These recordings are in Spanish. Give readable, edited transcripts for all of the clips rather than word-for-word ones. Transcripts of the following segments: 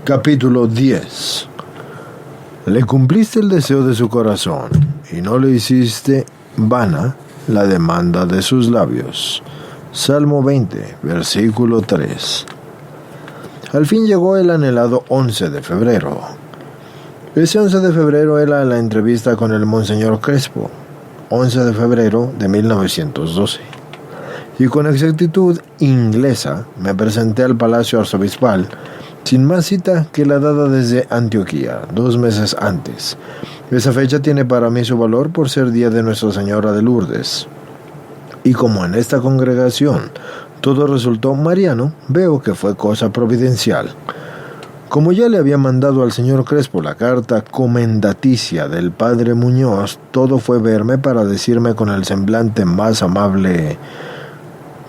Capítulo 10. Le cumpliste el deseo de su corazón, y no le hiciste vana la demanda de sus labios. Salmo 20, versículo 3. Al fin llegó el anhelado 11 de febrero. Ese 11 de febrero era la entrevista con el Monseñor Crespo, 11 de febrero de 1912. Y con exactitud inglesa me presenté al Palacio Arzobispal, sin más cita que la dada desde Antioquía, 2 meses antes. Esa fecha tiene para mí su valor por ser día de Nuestra Señora de Lourdes. Y como en esta congregación todo resultó mariano, veo que fue cosa providencial. Como ya le había mandado al señor Crespo la carta comendaticia del padre Muñoz, todo fue verme para decirme con el semblante más amable: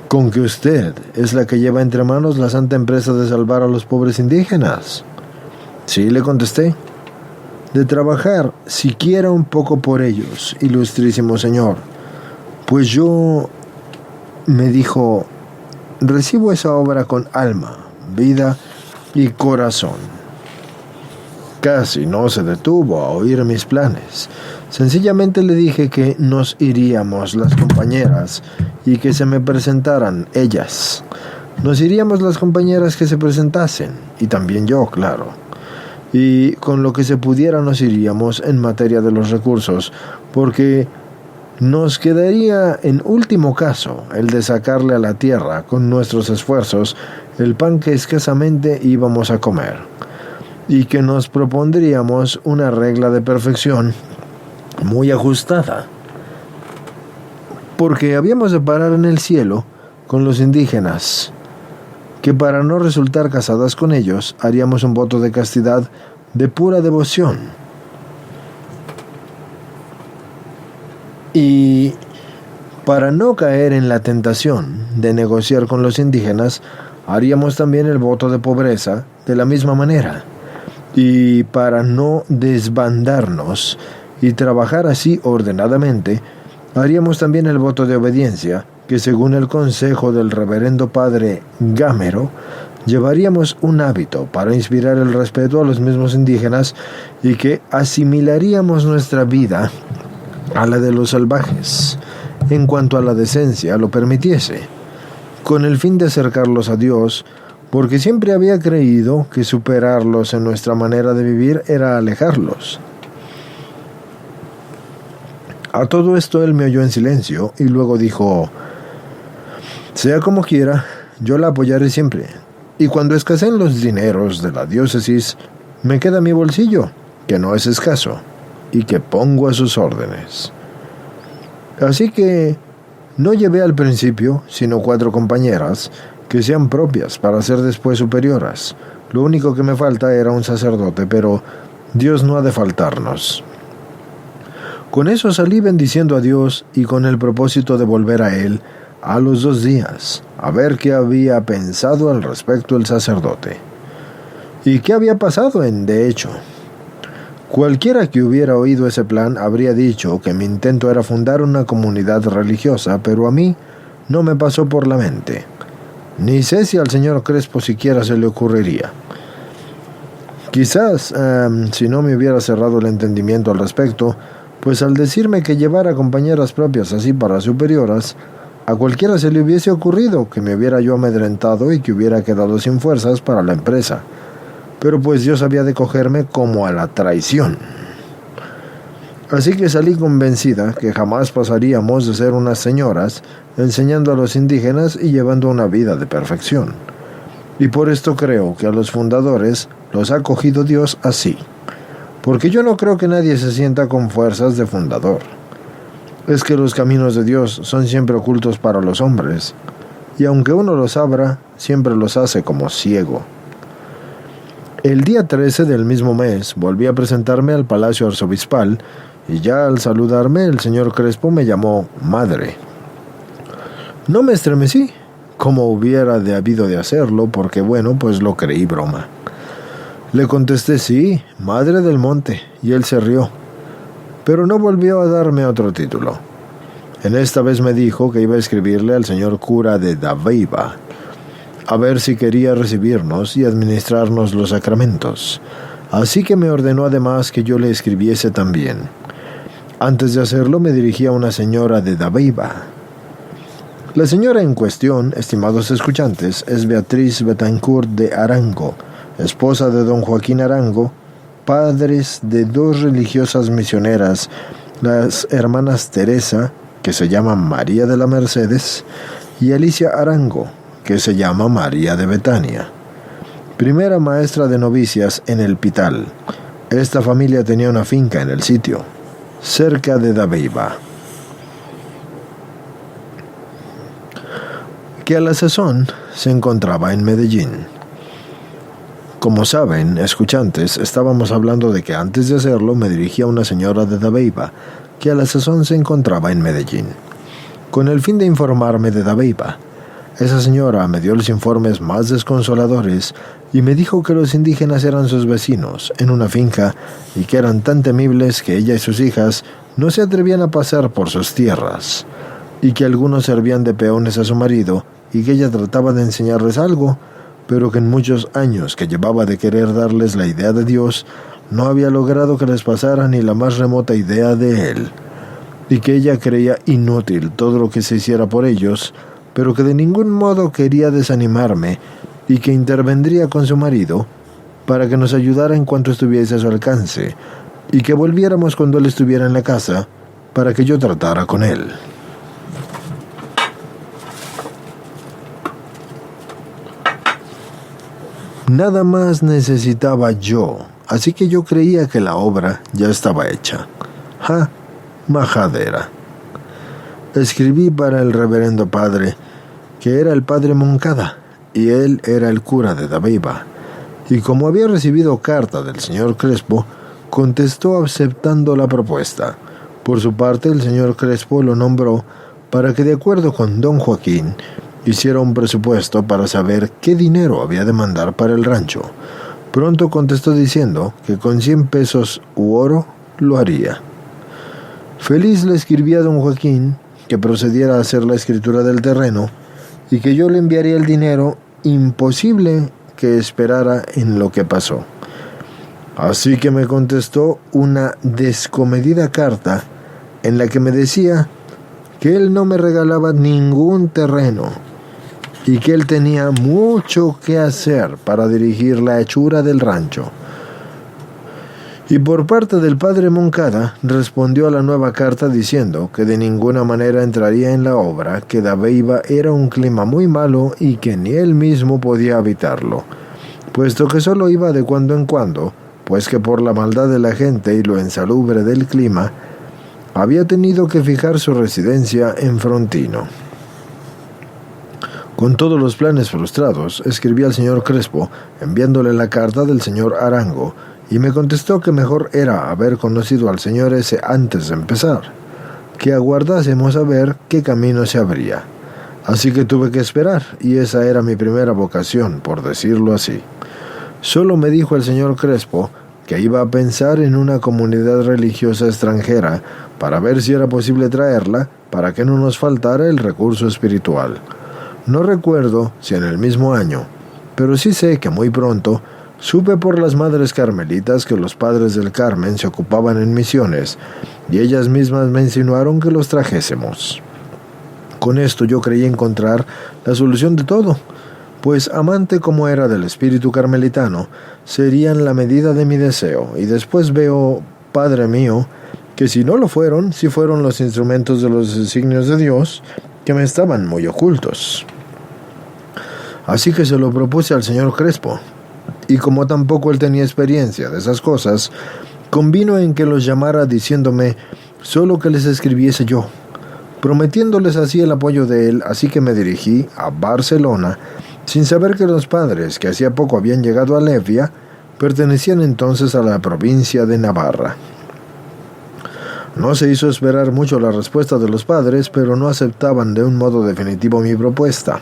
«¿Con que usted es la que lleva entre manos la santa empresa de salvar a los pobres indígenas?» «Sí», le contesté, «de trabajar siquiera un poco por ellos, ilustrísimo señor. Pues yo», me dijo, «recibo esa obra con alma, vida y corazón». Casi no se detuvo a oír mis planes. Sencillamente le dije que nos iríamos las compañeras y que se me presentaran ellas. Nos iríamos las compañeras que se presentasen, y también yo, claro. Y con lo que se pudiera nos iríamos en materia de los recursos, porque nos quedaría en último caso el de sacarle a la tierra con nuestros esfuerzos el pan que escasamente íbamos a comer, y que nos propondríamos una regla de perfección muy ajustada, porque habíamos de parar en el cielo con los indígenas, que para no resultar casadas con ellos haríamos un voto de castidad de pura devoción, y para no caer en la tentación de negociar con los indígenas haríamos también el voto de pobreza de la misma manera, y para no desbandarnos y trabajar así ordenadamente, haríamos también el voto de obediencia, que según el consejo del reverendo padre Gámero, llevaríamos un hábito para inspirar el respeto a los mismos indígenas y que asimilaríamos nuestra vida a la de los salvajes, en cuanto a la decencia lo permitiese, con el fin de acercarlos a Dios, porque siempre había creído que superarlos en nuestra manera de vivir era alejarlos. A todo esto él me oyó en silencio y luego dijo: «Sea como quiera, yo la apoyaré siempre, y cuando escaseen los dineros de la diócesis, me queda mi bolsillo, que no es escaso, y que pongo a sus órdenes». Así que no llevé al principio sino 4 compañeras, que sean propias para ser después superioras. Lo único que me falta era un sacerdote, pero Dios no ha de faltarnos. Con eso salí bendiciendo a Dios y con el propósito de volver a Él a los 2 días, a ver qué había pensado al respecto el sacerdote. ¿Y qué había pasado de hecho? Cualquiera que hubiera oído ese plan habría dicho que mi intento era fundar una comunidad religiosa, pero a mí no me pasó por la mente. Ni sé si al señor Crespo siquiera se le ocurriría. Quizás, si no me hubiera cerrado el entendimiento al respecto, pues al decirme que llevara compañeras propias así para superioras, a cualquiera se le hubiese ocurrido que me hubiera yo amedrentado y que hubiera quedado sin fuerzas para la empresa. Pero pues Dios había de cogerme como a la traición. Así que salí convencida que jamás pasaríamos de ser unas señoras enseñando a los indígenas y llevando una vida de perfección. Y por esto creo que a los fundadores los ha cogido Dios así, porque yo no creo que nadie se sienta con fuerzas de fundador. Es que los caminos de Dios son siempre ocultos para los hombres, y aunque uno los abra, siempre los hace como ciego. El día 13 del mismo mes volví a presentarme al Palacio Arzobispal, y ya al saludarme el señor Crespo me llamó madre. No me estremecí, como hubiera habido de hacerlo, porque bueno, pues lo creí broma. Le contesté: «Sí, madre del monte», y él se rió, pero no volvió a darme otro título. En esta vez me dijo que iba a escribirle al señor cura de Dabeiba, a ver si quería recibirnos y administrarnos los sacramentos. Así que me ordenó además que yo le escribiese también. Antes de hacerlo me dirigí a una señora de Dabeiba. La señora en cuestión, estimados escuchantes, es Beatriz Betancourt de Arango, esposa de don Joaquín Arango, padres de dos religiosas misioneras, las hermanas Teresa, que se llama María de la Mercedes, y Alicia Arango, que se llama María de Betania. Primera maestra de novicias en el Pital. Esta familia tenía una finca en el sitio, cerca de Dabeiba, que a la sazón se encontraba en Medellín. Como saben, escuchantes, estábamos hablando de que antes de hacerlo me dirigí a una señora de Dabeiba, que a la sazón se encontraba en Medellín, con el fin de informarme de Dabeiba. Esa señora me dio los informes más desconsoladores y me dijo que los indígenas eran sus vecinos en una finca y que eran tan temibles que ella y sus hijas no se atrevían a pasar por sus tierras, y que algunos servían de peones a su marido y que ella trataba de enseñarles algo, pero que en muchos años que llevaba de querer darles la idea de Dios, no había logrado que les pasara ni la más remota idea de Él, y que ella creía inútil todo lo que se hiciera por ellos, pero que de ningún modo quería desanimarme y que intervendría con su marido para que nos ayudara en cuanto estuviese a su alcance, y que volviéramos cuando él estuviera en la casa para que yo tratara con él. Nada más necesitaba yo, así que yo creía que la obra ya estaba hecha. ¡Ja! Majadera. Escribí para el reverendo padre, que era el padre Moncada, y él era el cura de Dabeiba, y como había recibido carta del señor Crespo, contestó aceptando la propuesta. Por su parte, el señor Crespo lo nombró para que, de acuerdo con don Joaquín, hiciera un presupuesto para saber qué dinero había de mandar para el rancho. Pronto contestó diciendo que con 100 pesos u oro lo haría. Feliz le escribí a don Joaquín que procediera a hacer la escritura del terreno y que yo le enviaría el dinero, imposible que esperara en lo que pasó. Así que me contestó una descomedida carta en la que me decía que él no me regalaba ningún terreno y que él tenía mucho que hacer para dirigir la hechura del rancho. Y por parte del padre Moncada respondió a la nueva carta diciendo que de ninguna manera entraría en la obra, que Dabeiba era un clima muy malo y que ni él mismo podía habitarlo, puesto que solo iba de cuando en cuando, pues que por la maldad de la gente y lo insalubre del clima, había tenido que fijar su residencia en Frontino. Con todos los planes frustrados, escribí al señor Crespo, enviándole la carta del señor Arango, y me contestó que mejor era haber conocido al señor ese antes de empezar, que aguardásemos a ver qué camino se abría. Así que tuve que esperar, y esa era mi primera vocación, por decirlo así. Solo me dijo el señor Crespo que iba a pensar en una comunidad religiosa extranjera para ver si era posible traerla, para que no nos faltara el recurso espiritual. No recuerdo si en el mismo año, pero sí sé que muy pronto supe por las madres carmelitas que los padres del Carmen se ocupaban en misiones, y ellas mismas me insinuaron que los trajésemos. Con esto yo creí encontrar la solución de todo, pues amante como era del espíritu carmelitano, serían la medida de mi deseo, y después veo, Padre mío, que si no lo fueron, sí fueron los instrumentos de los designios de Dios, que me estaban muy ocultos. Así que se lo propuse al señor Crespo, y como tampoco él tenía experiencia de esas cosas, convino en que los llamara diciéndome solo que les escribiese yo, prometiéndoles así el apoyo de él. Así que me dirigí a Barcelona, sin saber que los padres que hacía poco habían llegado a Levia pertenecían entonces a la provincia de Navarra. No se hizo esperar mucho la respuesta de los padres, pero no aceptaban de un modo definitivo mi propuesta,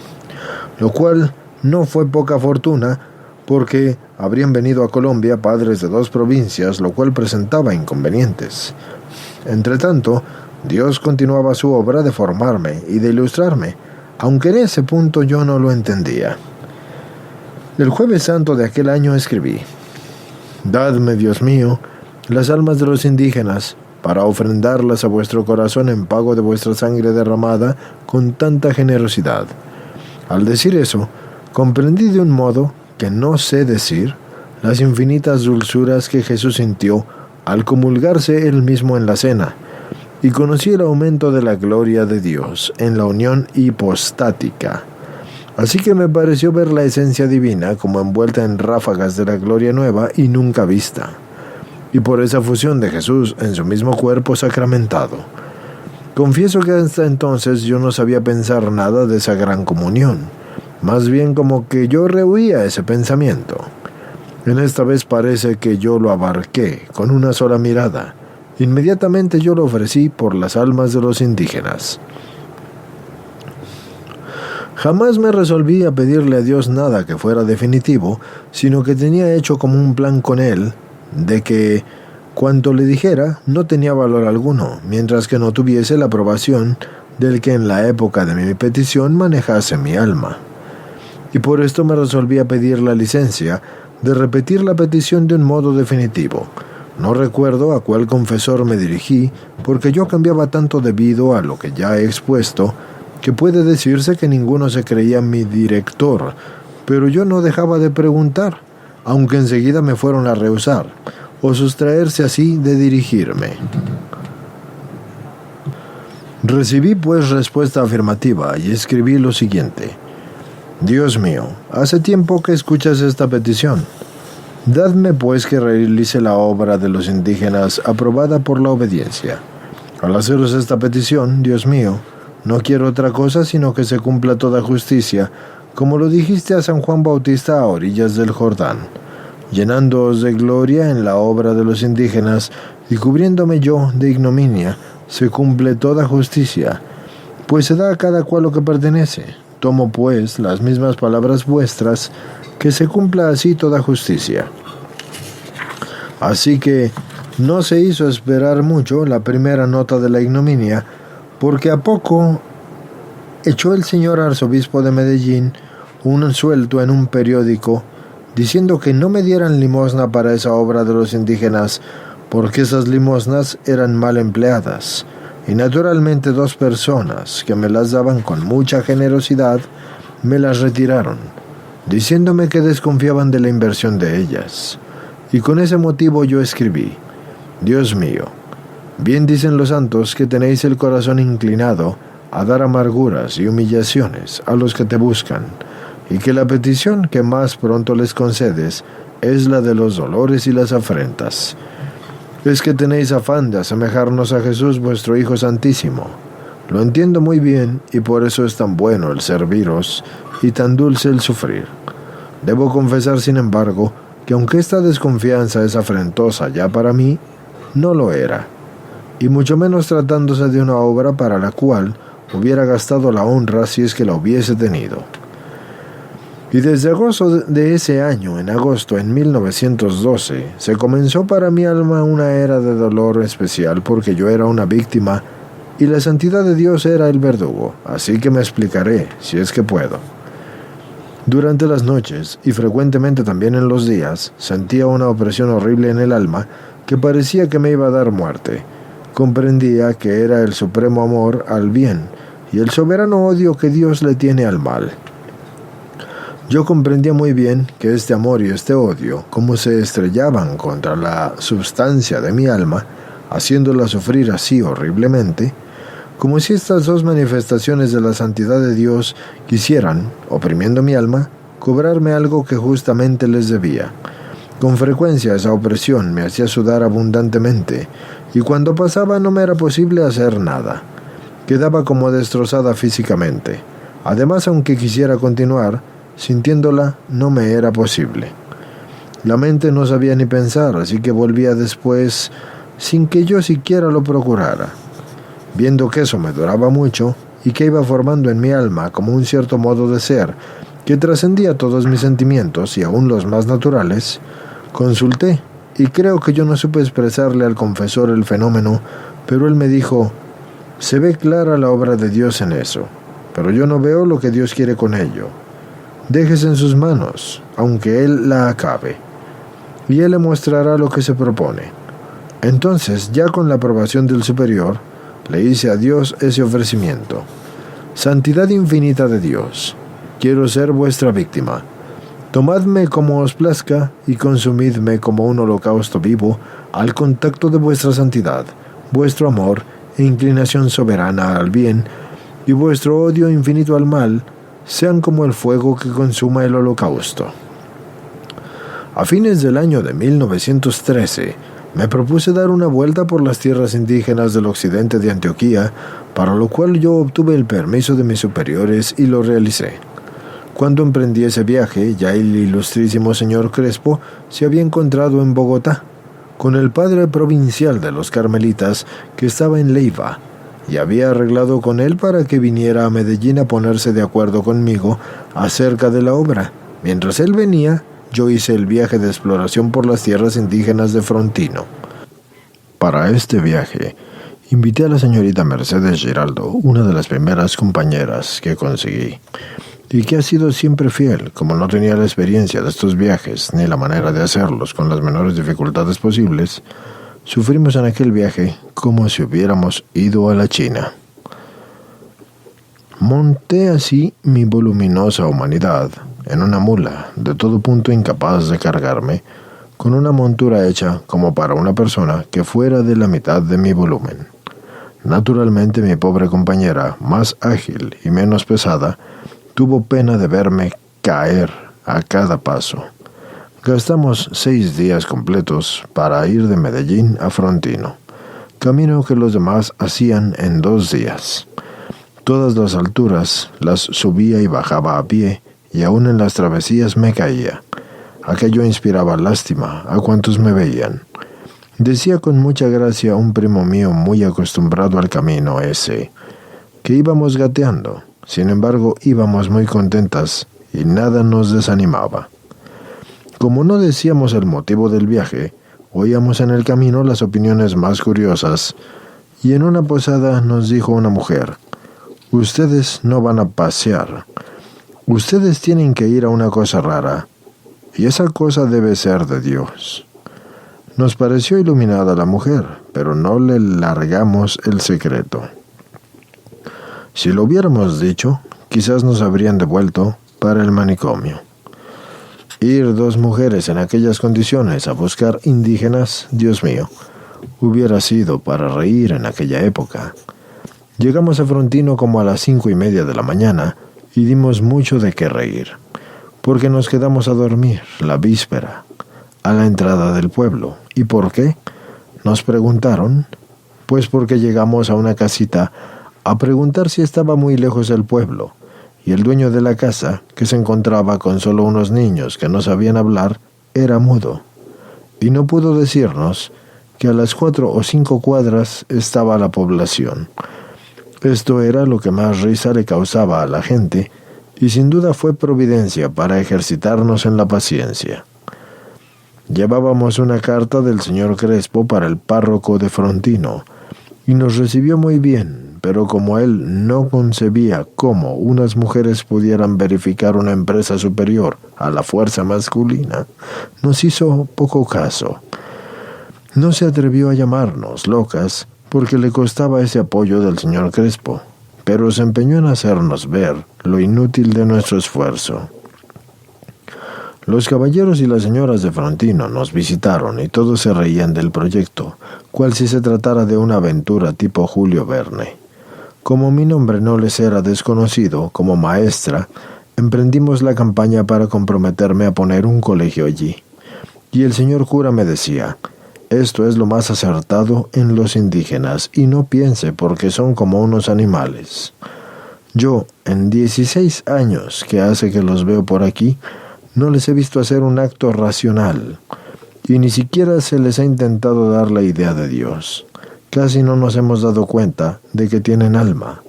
lo cual no fue poca fortuna, porque habrían venido a Colombia padres de 2 provincias, lo cual presentaba inconvenientes. Entretanto, Dios continuaba su obra de formarme y de ilustrarme, aunque en ese punto yo no lo entendía. El jueves santo de aquel año escribí: Dadme, Dios mío, las almas de los indígenas, para ofrendarlas a vuestro corazón en pago de vuestra sangre derramada con tanta generosidad. Al decir eso, comprendí de un modo que no sé decir las infinitas dulzuras que Jesús sintió al comulgarse él mismo en la cena, y conocí el aumento de la gloria de Dios en la unión hipostática. Así que me pareció ver la esencia divina como envuelta en ráfagas de la gloria nueva y nunca vista, y por esa fusión de Jesús en su mismo cuerpo sacramentado. Confieso que hasta entonces yo no sabía pensar nada de esa gran comunión, más bien como que yo rehuía ese pensamiento. En esta vez parece que yo lo abarqué con una sola mirada. Inmediatamente yo lo ofrecí por las almas de los indígenas. Jamás me resolví a pedirle a Dios nada que fuera definitivo, sino que tenía hecho como un plan con Él, de que cuanto le dijera no tenía valor alguno, mientras que no tuviese la aprobación del que en la época de mi petición manejase mi alma. Y por esto me resolví a pedir la licencia de repetir la petición de un modo definitivo. No recuerdo a cuál confesor me dirigí, porque yo cambiaba tanto debido a lo que ya he expuesto, que puede decirse que ninguno se creía mi director, pero yo no dejaba de preguntar, aunque enseguida me fueron a rehusar, o sustraerse así de dirigirme. Recibí pues respuesta afirmativa y escribí lo siguiente: Dios mío, hace tiempo que escuchas esta petición. Dadme pues que realice la obra de los indígenas aprobada por la obediencia. Al haceros esta petición, Dios mío, no quiero otra cosa sino que se cumpla toda justicia, como lo dijiste a San Juan Bautista a orillas del Jordán, llenándoos de gloria en la obra de los indígenas y cubriéndome yo de ignominia, se cumple toda justicia, pues se da a cada cual lo que pertenece. Tomo pues las mismas palabras vuestras, que se cumpla así toda justicia. Así que no se hizo esperar mucho la primera nota de la ignominia, porque a poco echó el señor arzobispo de Medellín un suelto en un periódico, diciendo que no me dieran limosna para esa obra de los indígenas, porque esas limosnas eran mal empleadas, y naturalmente 2 personas que me las daban con mucha generosidad me las retiraron, diciéndome que desconfiaban de la inversión de ellas. Y con ese motivo yo escribí: Dios mío, bien dicen los santos que tenéis el corazón inclinado a dar amarguras y humillaciones a los que te buscan, y que la petición que más pronto les concedes es la de los dolores y las afrentas. Es que tenéis afán de asemejarnos a Jesús vuestro Hijo Santísimo. Lo entiendo muy bien, y por eso es tan bueno el serviros y tan dulce el sufrir. Debo confesar, sin embargo, que aunque esta desconfianza es afrentosa ya para mí, no lo era, y mucho menos tratándose de una obra para la cual hubiera gastado la honra si es que la hubiese tenido. Y desde agosto de ese año, en agosto en 1912, se comenzó para mi alma una era de dolor especial, porque yo era una víctima y la santidad de Dios era el verdugo, así que me explicaré, si es que puedo. Durante las noches, y frecuentemente también en los días, sentía una opresión horrible en el alma que parecía que me iba a dar muerte. Comprendía que era el supremo amor al bien y el soberano odio que Dios le tiene al mal. Yo comprendía muy bien que este amor y este odio, como se estrellaban contra la substancia de mi alma, haciéndola sufrir así horriblemente, como si estas 2 manifestaciones de la santidad de Dios quisieran, oprimiendo mi alma, cobrarme algo que justamente les debía. Con frecuencia esa opresión me hacía sudar abundantemente, y cuando pasaba no me era posible hacer nada. Quedaba como destrozada físicamente. Además, aunque quisiera continuar, sintiéndola no me era posible. La mente no sabía ni pensar, así que volvía después sin que yo siquiera lo procurara. Viendo que eso me duraba mucho y que iba formando en mi alma como un cierto modo de ser que trascendía todos mis sentimientos y aún los más naturales, consulté, y creo que yo no supe expresarle al confesor el fenómeno, pero él me dijo: se ve clara la obra de Dios en eso, pero yo no veo lo que Dios quiere con ello. Déjese en sus manos, aunque Él la acabe, y Él le mostrará lo que se propone. Entonces, ya con la aprobación del superior, le hice a Dios ese ofrecimiento. Santidad infinita de Dios, quiero ser vuestra víctima. Tomadme como os plazca y consumidme como un holocausto vivo al contacto de vuestra santidad, vuestro amor e inclinación soberana al bien, y vuestro odio infinito al mal, sean como el fuego que consuma el holocausto. A fines del año de 1913, me propuse dar una vuelta por las tierras indígenas del occidente de Antioquía, para lo cual yo obtuve el permiso de mis superiores y lo realicé. Cuando emprendí ese viaje, ya el ilustrísimo señor Crespo se había encontrado en Bogotá, con el padre provincial de los carmelitas que estaba en Leiva, y había arreglado con él para que viniera a Medellín a ponerse de acuerdo conmigo acerca de la obra. Mientras él venía, yo hice el viaje de exploración por las tierras indígenas de Frontino. Para este viaje, invité a la señorita Mercedes Giraldo, una de las primeras compañeras que conseguí, y que ha sido siempre fiel. Como no tenía la experiencia de estos viajes, ni la manera de hacerlos con las menores dificultades posibles, sufrimos en aquel viaje como si hubiéramos ido a la China. Monté así mi voluminosa humanidad en una mula, de todo punto incapaz de cargarme, con una montura hecha como para una persona que fuera de la mitad de mi volumen. Naturalmente mi pobre compañera, más ágil y menos pesada, tuvo pena de verme caer a cada paso. Gastamos 6 días completos para ir de Medellín a Frontino, camino que los demás hacían en 2 días. Todas las alturas las subía y bajaba a pie, y aún en las travesías me caía. Aquello inspiraba lástima a cuantos me veían. Decía con mucha gracia un primo mío muy acostumbrado al camino ese, que íbamos gateando. Sin embargo, íbamos muy contentas y nada nos desanimaba. Como no decíamos el motivo del viaje, oíamos en el camino las opiniones más curiosas, y en una posada nos dijo una mujer: «Ustedes no van a pasear. Ustedes tienen que ir a una cosa rara, y esa cosa debe ser de Dios». Nos pareció iluminada la mujer, pero no le largamos el secreto. Si lo hubiéramos dicho, quizás nos habrían devuelto para el manicomio. Ir 2 mujeres en aquellas condiciones a buscar indígenas, Dios mío, hubiera sido para reír en aquella época. Llegamos a Frontino como a las 5:30 de la mañana y dimos mucho de qué reír, porque nos quedamos a dormir la víspera, a la entrada del pueblo. ¿Y por qué?, nos preguntaron. Pues porque llegamos a una casita a preguntar si estaba muy lejos del pueblo, y el dueño de la casa, que se encontraba con solo unos niños que no sabían hablar, era mudo, y no pudo decirnos que a las 4 o 5 cuadras estaba la población. Esto era lo que más risa le causaba a la gente, y sin duda fue providencia para ejercitarnos en la paciencia. Llevábamos una carta del señor Crespo para el párroco de Frontino, y nos recibió muy bien, pero como él no concebía cómo unas mujeres pudieran verificar una empresa superior a la fuerza masculina, nos hizo poco caso. No se atrevió a llamarnos locas porque le costaba ese apoyo del señor Crespo, pero se empeñó en hacernos ver lo inútil de nuestro esfuerzo. Los caballeros y las señoras de Frontino nos visitaron y todos se reían del proyecto, cual si se tratara de una aventura tipo Julio Verne. Como mi nombre no les era desconocido como maestra, emprendimos la campaña para comprometerme a poner un colegio allí. Y el señor cura me decía: «Esto es lo más acertado en los indígenas, y no piense porque son como unos animales». Yo, en 16 años que hace que los veo por aquí, no les he visto hacer un acto racional, y ni siquiera se les ha intentado dar la idea de Dios. Casi no nos hemos dado cuenta de que tienen alma.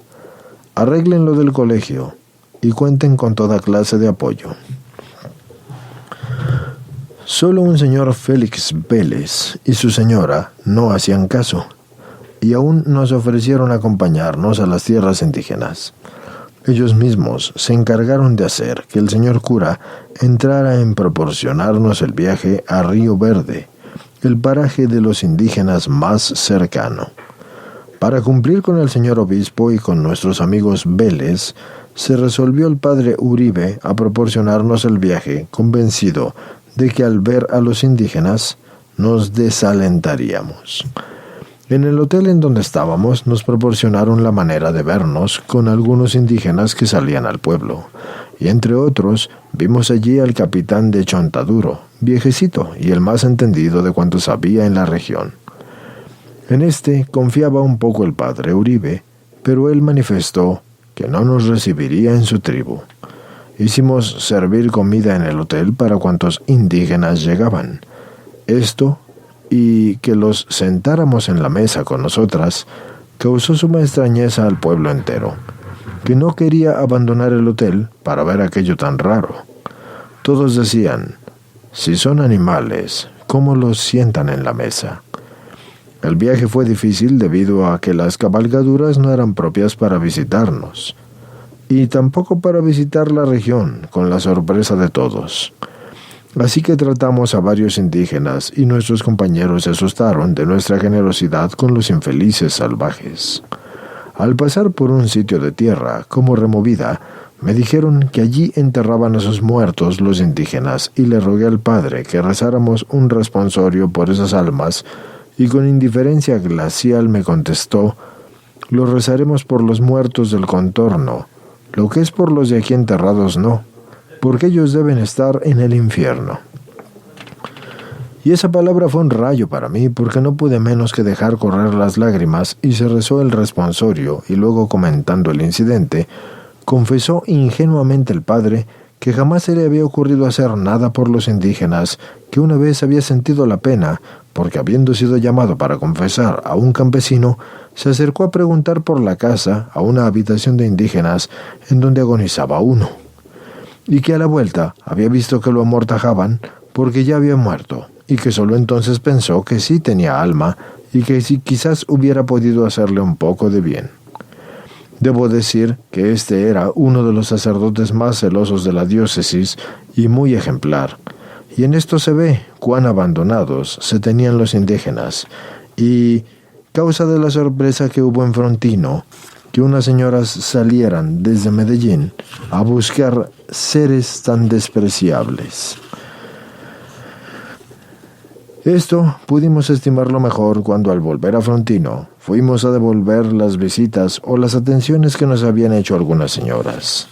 Arreglen lo del colegio y cuenten con toda clase de apoyo. Solo un señor Félix Vélez y su señora no hacían caso, y aún nos ofrecieron acompañarnos a las tierras indígenas. Ellos mismos se encargaron de hacer que el señor cura entrara en proporcionarnos el viaje a Río Verde, el paraje de los indígenas más cercano. Para cumplir con el señor obispo y con nuestros amigos Vélez, se resolvió el padre Uribe a proporcionarnos el viaje, convencido de que al ver a los indígenas nos desalentaríamos. En el hotel en donde estábamos nos proporcionaron la manera de vernos con algunos indígenas que salían al pueblo, y entre otros vimos allí al capitán de Chontaduro, viejecito y el más entendido de cuantos había en la región. En este confiaba un poco el padre Uribe, pero él manifestó que no nos recibiría en su tribu. Hicimos servir comida en el hotel para cuantos indígenas llegaban. Esto, y que los sentáramos en la mesa con nosotras, causó suma extrañeza al pueblo entero, que no quería abandonar el hotel para ver aquello tan raro. Todos decían, si son animales, ¿cómo los sientan en la mesa? El viaje fue difícil debido a que las cabalgaduras no eran propias para visitarnos, y tampoco para visitar la región, con la sorpresa de todos. Así que tratamos a varios indígenas y nuestros compañeros se asustaron de nuestra generosidad con los infelices salvajes. Al pasar por un sitio de tierra como removida, me dijeron que allí enterraban a sus muertos los indígenas y le rogué al padre que rezáramos un responsorio por esas almas y con indiferencia glacial me contestó, lo rezaremos por los muertos del contorno, lo que es por los de aquí enterrados no, porque ellos deben estar en el infierno. Y esa palabra fue un rayo para mí, porque no pude menos que dejar correr las lágrimas y se rezó el responsorio, y luego comentando el incidente, confesó ingenuamente el padre que jamás se le había ocurrido hacer nada por los indígenas, que una vez había sentido la pena, porque habiendo sido llamado para confesar a un campesino, se acercó a preguntar por la casa a una habitación de indígenas en donde agonizaba uno, y que a la vuelta había visto que lo amortajaban porque ya había muerto, y que solo entonces pensó que sí tenía alma y que sí quizás hubiera podido hacerle un poco de bien. Debo decir que este era uno de los sacerdotes más celosos de la diócesis y muy ejemplar, y en esto se ve cuán abandonados se tenían los indígenas, y causa de la sorpresa que hubo en Frontino, que unas señoras salieran desde Medellín a buscar seres tan despreciables. Esto pudimos estimarlo mejor cuando al volver a Frontino fuimos a devolver las visitas o las atenciones que nos habían hecho algunas señoras.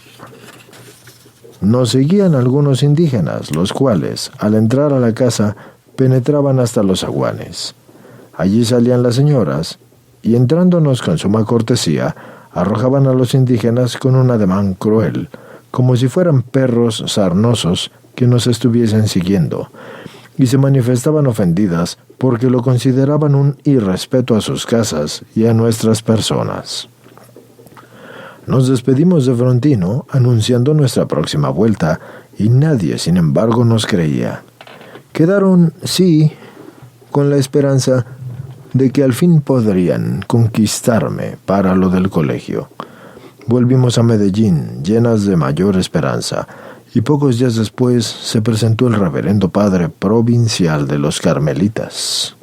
Nos seguían algunos indígenas, los cuales, al entrar a la casa, penetraban hasta los zaguanes. Allí salían las señoras, y entrándonos con suma cortesía, arrojaban a los indígenas con un ademán cruel, como si fueran perros sarnosos que nos estuviesen siguiendo, y se manifestaban ofendidas porque lo consideraban un irrespeto a sus casas y a nuestras personas. Nos despedimos de Frontino anunciando nuestra próxima vuelta y nadie, sin embargo, nos creía. Quedaron, sí, con la esperanza de que al fin podrían conquistarme para lo del colegio. Volvimos a Medellín llenas de mayor esperanza, y pocos días después se presentó el reverendo padre provincial de los Carmelitas.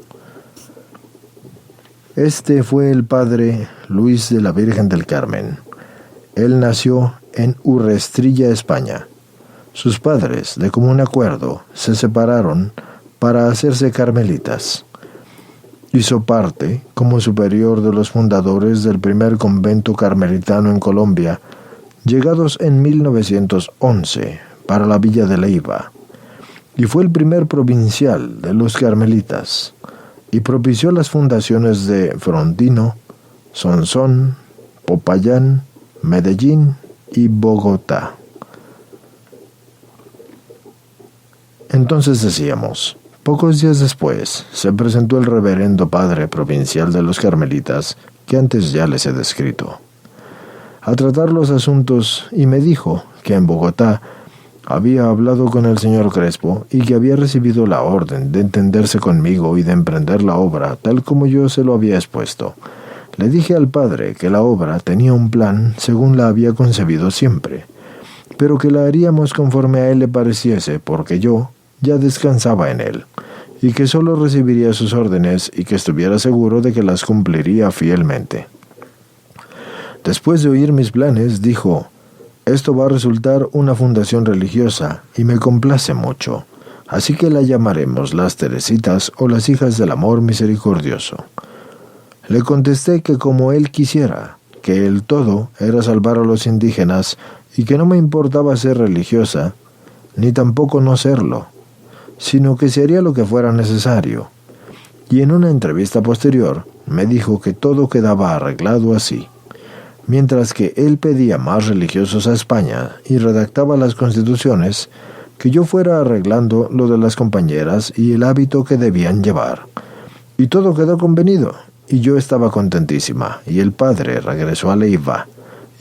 Este fue el padre Luis de la Virgen del Carmen. Él nació en Urrestrilla, España. Sus padres, de común acuerdo, se separaron para hacerse carmelitas. Hizo parte, como superior de los fundadores del primer convento carmelitano en Colombia, llegados en 1911 para la villa de Leiva, y fue el primer provincial de los carmelitas, y propició las fundaciones de Frontino, Sonsón, Popayán, Medellín y Bogotá. Entonces decíamos, pocos días después se presentó el reverendo padre provincial de los carmelitas que antes ya les he descrito, a tratar los asuntos, y me dijo que en Bogotá había hablado con el señor Crespo y que había recibido la orden de entenderse conmigo y de emprender la obra tal como yo se lo había expuesto, Le dije al padre que la obra tenía un plan según la había concebido siempre, pero que la haríamos conforme a él le pareciese, porque yo ya descansaba en él, y que solo recibiría sus órdenes y que estuviera seguro de que las cumpliría fielmente. Después de oír mis planes, dijo: «Esto va a resultar una fundación religiosa y me complace mucho, así que la llamaremos las Teresitas o las Hijas del Amor Misericordioso». Le contesté que como él quisiera, que el todo era salvar a los indígenas y que no me importaba ser religiosa, ni tampoco no serlo, sino que se haría lo que fuera necesario. Y en una entrevista posterior me dijo que todo quedaba arreglado así. Mientras que él pedía más religiosos a España y redactaba las constituciones, que yo fuera arreglando lo de las compañeras y el hábito que debían llevar. Y todo quedó convenido, y yo estaba contentísima, y el padre regresó a Leiva,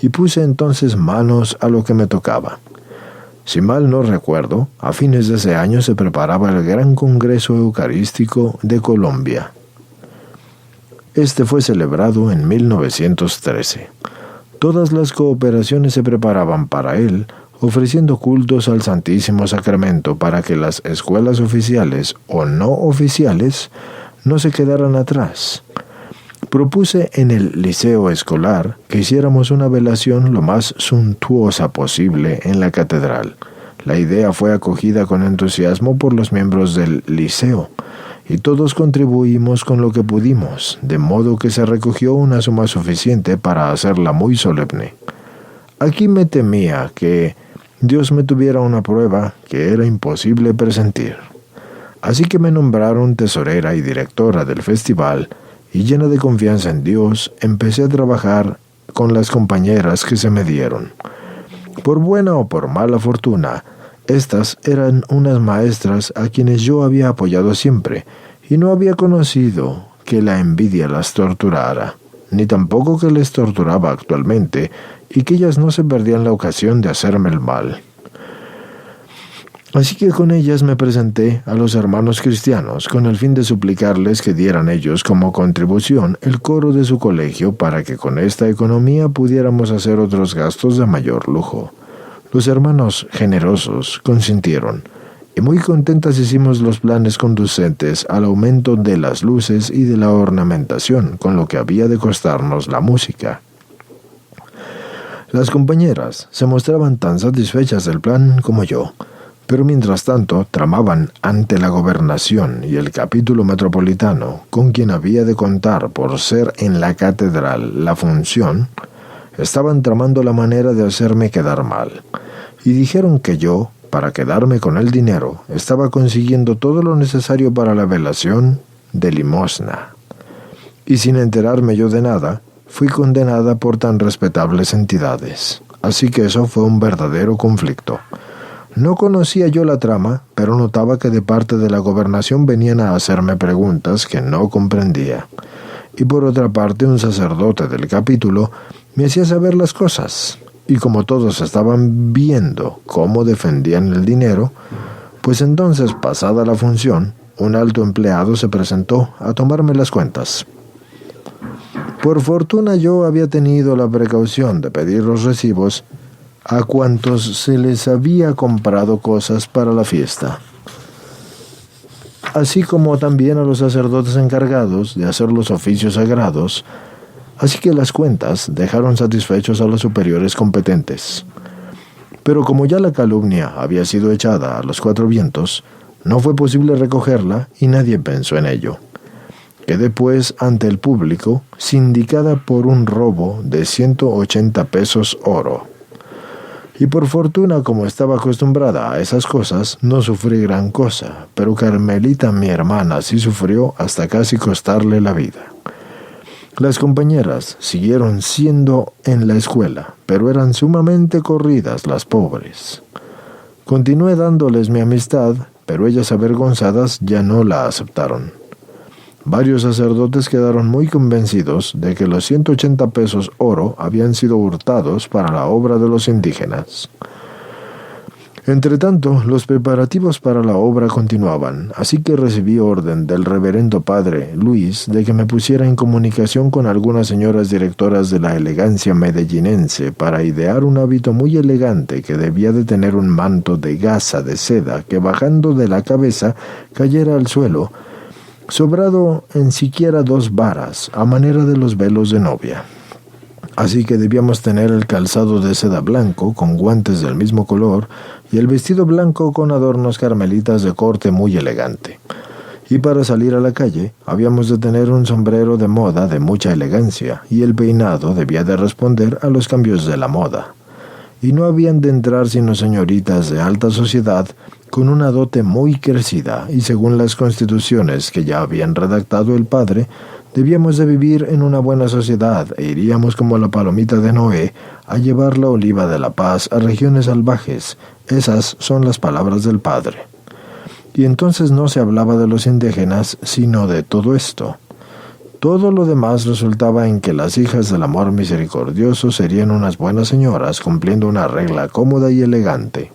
y puse entonces manos a lo que me tocaba. Si mal no recuerdo, a fines de ese año se preparaba el Gran Congreso Eucarístico de Colombia. Este fue celebrado en 1913. Todas las cooperaciones se preparaban para él, ofreciendo cultos al Santísimo Sacramento para que las escuelas oficiales o no oficiales no se quedaran atrás. Propuse en el liceo escolar que hiciéramos una velación lo más suntuosa posible en la catedral. La idea fue acogida con entusiasmo por los miembros del liceo, y todos contribuimos con lo que pudimos, de modo que se recogió una suma suficiente para hacerla muy solemne. Aquí me temía que Dios me tuviera una prueba que era imposible presentir. Así que me nombraron tesorera y directora del festival, y llena de confianza en Dios, empecé a trabajar con las compañeras que se me dieron. Por buena o por mala fortuna, estas eran unas maestras a quienes yo había apoyado siempre, y no había conocido que la envidia las torturara, ni tampoco que les torturaba actualmente, y que ellas no se perdían la ocasión de hacerme el mal. Así que con ellas me presenté a los hermanos cristianos con el fin de suplicarles que dieran ellos como contribución el coro de su colegio para que con esta economía pudiéramos hacer otros gastos de mayor lujo. Los hermanos generosos consintieron, y muy contentas hicimos los planes conducentes al aumento de las luces y de la ornamentación, con lo que había de costarnos la música. Las compañeras se mostraban tan satisfechas del plan como yo, pero mientras tanto tramaban ante la gobernación y el capítulo metropolitano, con quien había de contar por ser en la catedral la función, estaban tramando la manera de hacerme quedar mal, y dijeron que yo, para quedarme con el dinero, estaba consiguiendo todo lo necesario para la velación de limosna. Y sin enterarme yo de nada, fui condenada por tan respetables entidades. Así que eso fue un verdadero conflicto. No conocía yo la trama, pero notaba que de parte de la gobernación venían a hacerme preguntas que no comprendía. Y por otra parte, un sacerdote del capítulo me hacía saber las cosas. Y como todos estaban viendo cómo defendían el dinero, pues entonces, pasada la función, un alto empleado se presentó a tomarme las cuentas. Por fortuna yo había tenido la precaución de pedir los recibos a cuantos se les había comprado cosas para la fiesta, así como también a los sacerdotes encargados de hacer los oficios sagrados, así que las cuentas dejaron satisfechos a los superiores competentes. Pero como ya la calumnia había sido echada a los cuatro vientos, no fue posible recogerla y nadie pensó en ello. Quedé pues ante el público, sindicada por un robo de 180 pesos oro. Y por fortuna, como estaba acostumbrada a esas cosas, no sufrí gran cosa, pero Carmelita, mi hermana, sí sufrió hasta casi costarle la vida. Las compañeras siguieron siendo en la escuela, pero eran sumamente corridas las pobres. Continué dándoles mi amistad, pero ellas avergonzadas ya no la aceptaron. Varios sacerdotes quedaron muy convencidos de que los 180 pesos oro habían sido hurtados para la obra de los indígenas. Entretanto, los preparativos para la obra continuaban, así que recibí orden del reverendo padre Luis de que me pusiera en comunicación con algunas señoras directoras de la elegancia medellinense para idear un hábito muy elegante que debía de tener un manto de gasa de seda que bajando de la cabeza cayera al suelo, sobrado en siquiera 2 varas, a manera de los velos de novia. Así que debíamos tener el calzado de seda blanco con guantes del mismo color y el vestido blanco con adornos carmelitas de corte muy elegante. Y para salir a la calle habíamos de tener un sombrero de moda de mucha elegancia y el peinado debía de responder a los cambios de la moda. Y no habían de entrar sino señoritas de alta sociedad con una dote muy crecida y según las constituciones que ya habían redactado el padre, debíamos de vivir en una buena sociedad e iríamos como la palomita de Noé a llevar la oliva de la paz a regiones salvajes. Esas son las palabras del padre. Y entonces no se hablaba de los indígenas, sino de todo esto. Todo lo demás resultaba en que las hijas del amor misericordioso serían unas buenas señoras cumpliendo una regla cómoda y elegante.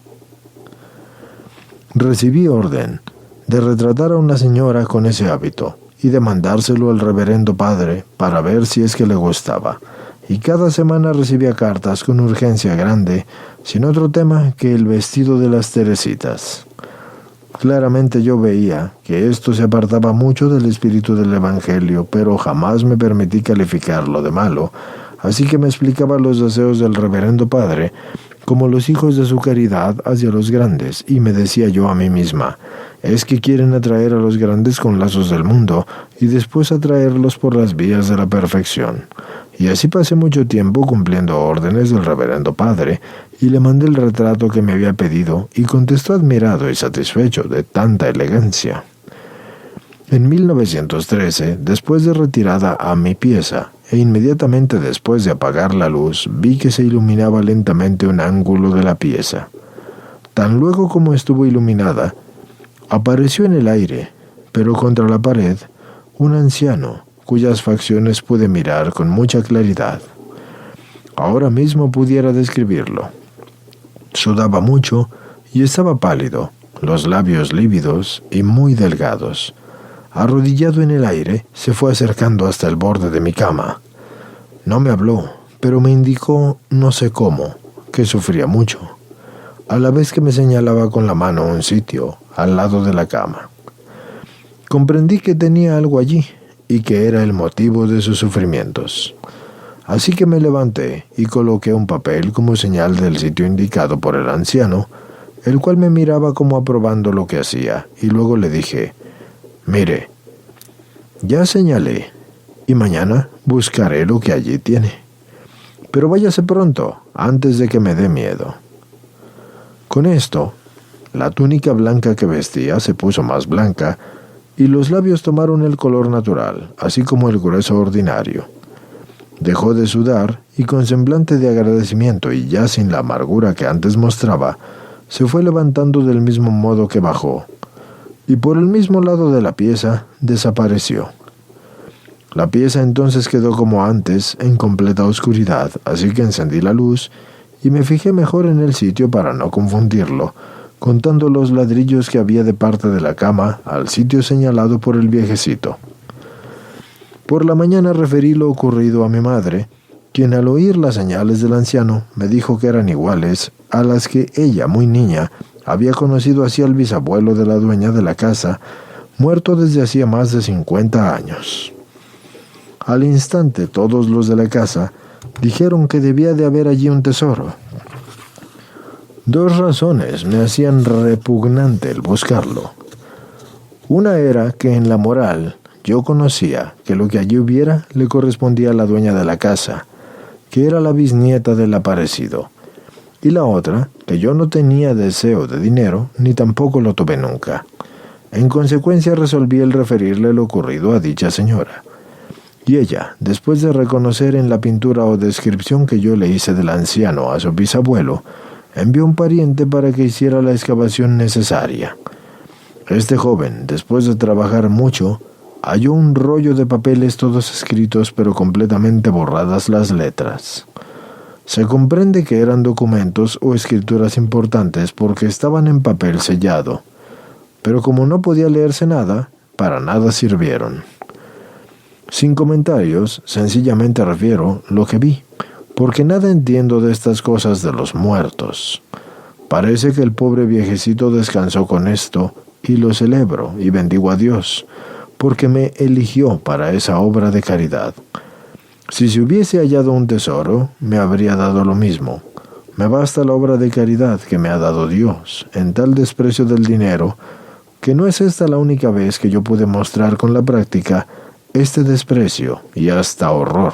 Recibí orden de retratar a una señora con ese hábito y de mandárselo al reverendo padre para ver si es que le gustaba, y cada semana recibía cartas con urgencia grande, sin otro tema que el vestido de las Teresitas. Claramente yo veía que esto se apartaba mucho del espíritu del Evangelio, pero jamás me permití calificarlo de malo, así que me explicaba los deseos del reverendo padre como los hijos de su caridad hacia los grandes, y me decía yo a mí misma, es que quieren atraer a los grandes con lazos del mundo y después atraerlos por las vías de la perfección. Y así pasé mucho tiempo cumpliendo órdenes del reverendo padre y le mandé el retrato que me había pedido y contestó admirado y satisfecho de tanta elegancia. En 1913, después de retirada a mi pieza e inmediatamente después de apagar la luz, vi que se iluminaba lentamente un ángulo de la pieza. Tan luego como estuvo iluminada, apareció en el aire, pero contra la pared, un anciano, cuyas facciones pude mirar con mucha claridad. Ahora mismo pudiera describirlo. Sudaba mucho y estaba pálido, los labios lívidos y muy delgados. Arrodillado en el aire, se fue acercando hasta el borde de mi cama. No me habló, pero me indicó, no sé cómo, que sufría mucho, a la vez que me señalaba con la mano un sitio al lado de la cama. Comprendí que tenía algo allí y que era el motivo de sus sufrimientos. Así que me levanté y coloqué un papel como señal del sitio indicado por el anciano, el cual me miraba como aprobando lo que hacía, y luego le dije, mire, ya señalé, y mañana buscaré lo que allí tiene. Pero váyase pronto, antes de que me dé miedo. Con esto, la túnica blanca que vestía se puso más blanca, y los labios tomaron el color natural, así como el grueso ordinario. Dejó de sudar, y con semblante de agradecimiento y ya sin la amargura que antes mostraba, se fue levantando del mismo modo que bajó, y por el mismo lado de la pieza desapareció. La pieza entonces quedó como antes, en completa oscuridad, así que encendí la luz y me fijé mejor en el sitio para no confundirlo, contando los ladrillos que había de parte de la cama al sitio señalado por el viejecito. Por la mañana referí lo ocurrido a mi madre, quien al oír las señales del anciano me dijo que eran iguales a las que ella, muy niña, había conocido así al bisabuelo de la dueña de la casa, muerto desde hacía más de 50 años. Al instante todos los de la casa dijeron que debía de haber allí un tesoro. 2 razones me hacían repugnante el buscarlo. Una era que en la moral yo conocía que lo que allí hubiera le correspondía a la dueña de la casa, que era la bisnieta del aparecido. Y la otra, que yo no tenía deseo de dinero, ni tampoco lo tuve nunca. En consecuencia resolví el referirle lo ocurrido a dicha señora. Y ella, después de reconocer en la pintura o descripción que yo le hice del anciano a su bisabuelo, envió un pariente para que hiciera la excavación necesaria. Este joven, después de trabajar mucho, halló un rollo de papeles todos escritos pero completamente borradas las letras. Se comprende que eran documentos o escrituras importantes porque estaban en papel sellado, pero como no podía leerse nada, para nada sirvieron. Sin comentarios, sencillamente refiero lo que vi, porque nada entiendo de estas cosas de los muertos. Parece que el pobre viejecito descansó con esto, y lo celebro y bendigo a Dios, porque me eligió para esa obra de caridad. Si se hubiese hallado un tesoro, me habría dado lo mismo. Me basta la obra de caridad que me ha dado Dios, en tal desprecio del dinero, que no es esta la única vez que yo pude mostrar con la práctica este desprecio y hasta horror.